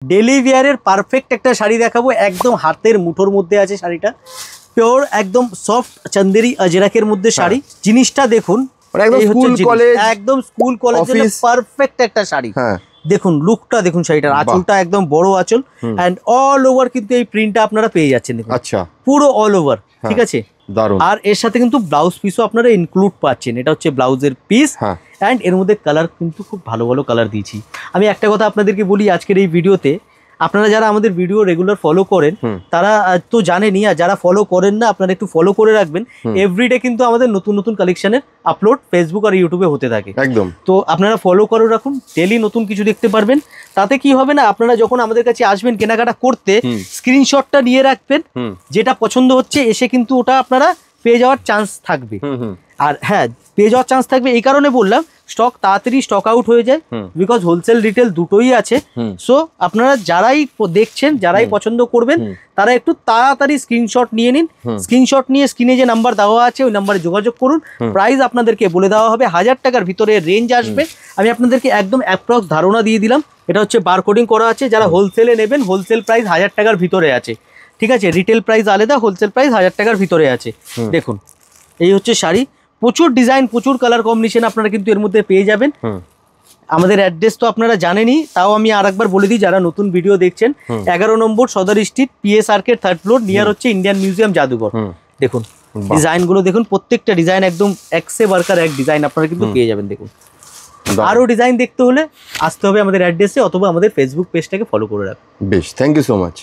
Daily ওয়্যারের perfect একটা শাড়ি দেখাবো, একদম হাতের মুঠোর মধ্যে আছে শাড়িটা, পিওর একদম সফট চন্দেরি আজরাকের মধ্যে শাড়ি। জিনিসটা দেখুন, একদম স্কুল কলেজের পারফেক্ট একটা শাড়ি। দেখুন লুকটা দেখুন, শাড়িটার আঁচলটা একদম বড় আঁচল, এন্ড অল ওভার কিন্তু এই প্রিন্টটা আপনারা পেয়ে যাচ্ছেন। দেখুন আচ্ছা, পুরো অল ওভার, ঠিক আছে, দারুণ। আর এর সাথে কিন্তু ব্লাউজ পিসও আপনারা ইনক্লুড পাচ্ছেন। এটা হচ্ছে ব্লাউজের পিস, এন্ড এর মধ্যে কালার কিন্তু খুব ভালো ভালো কালার দিয়েছি। আমি একটা কথা আপনাদেরকে বলি আজকের এই ভিডিওতে, আপনারা যারা আমাদের ভিডিও রেগুলার ফলো করেন তারা তো জানেনই, আর যারা ফলো করেন না আপনারা একটু ফলো করে রাখবেন। এভরিডে কিন্তু আমাদের নতুন নতুন কালেকশনের আপলোড ফেসবুক আর ইউটিউবে হতে থাকে একদম, তো আপনারা ফলো করে রাখুন, ডেলি নতুন কিছু দেখতে পারবেন। তাতে কি হবে না, আপনারা যখন আমাদের কাছে আসবেন কেনাকাটা করতে, স্ক্রিনশটটা নিয়ে রাখবেন, যেটা পছন্দ হচ্ছে এসে কিন্তু ওটা আপনারা পেয়ে যাওয়ার চান্স থাকবে। আর হ্যাঁ, পেয়ে যাওয়ার চান্স থাকবে এই কারণে বললাম, স্টক তাড়াতাড়ি স্টক আউট হয়ে যায়, বিকজ হোলসেল রিটেল দুটোই আছে। সো আপনারা যারাই দেখছেন, যারাই পছন্দ করবেন, তারা একটু তাড়াতাড়ি স্ক্রিনশট নিয়ে নিন। স্ক্রিনশট নিয়ে স্ক্রিনে যে নাম্বার দেওয়া আছে ওই নাম্বারে যোগাযোগ করুন। প্রাইস আপনাদেরকে বলে দেওয়া হবে, 1000 টাকার ভিতরে রেঞ্জ আসবে। আমি আপনাদেরকে একদম অ্যাপ্রক্স ধারণা দিয়ে দিলাম। এটা হচ্ছে বারকোডিং করা আছে, যারা হোলসেলে নেবেন হোলসেল প্রাইস 1000 টাকার ভিতরে আছে, ঠিক আছে। রিটেল প্রাইস আলাদা, হোলসেল প্রাইস 1000 টাকার ভিতরে আছে। দেখুন এই হচ্ছে শাড়ি, প্রচুর ডিজাইন, প্রচুর কালার কম্বিনেশন আপনারা কিন্তু এর মধ্যে পেয়ে যাবেন। আমাদের অ্যাড্রেস তো আপনারা জানেনই, তাও আমি আরেকবার বলে দিই যারা নতুন ভিডিও দেখছেন। 11 নম্বর সদর street, PS arcade, 3rd floor, near হচ্ছে ইন্ডিয়ান মিউজিয়াম জাদুঘর। দেখুন ডিজাইন গুলো দেখুন, প্রত্যেকটা ডিজাইন একদম একসে বারকার এক ডিজাইন আপনারা কিন্তু পেয়ে যাবেন। দেখুন আরো ডিজাইন দেখতে হলে আসতে হবে আমাদের অ্যাড্রেসে, অথবা আমাদের ফেসবুক পেজটাকে ফলো করে রাখুন। বেশ, থ্যাংক ইউ সো মাচ।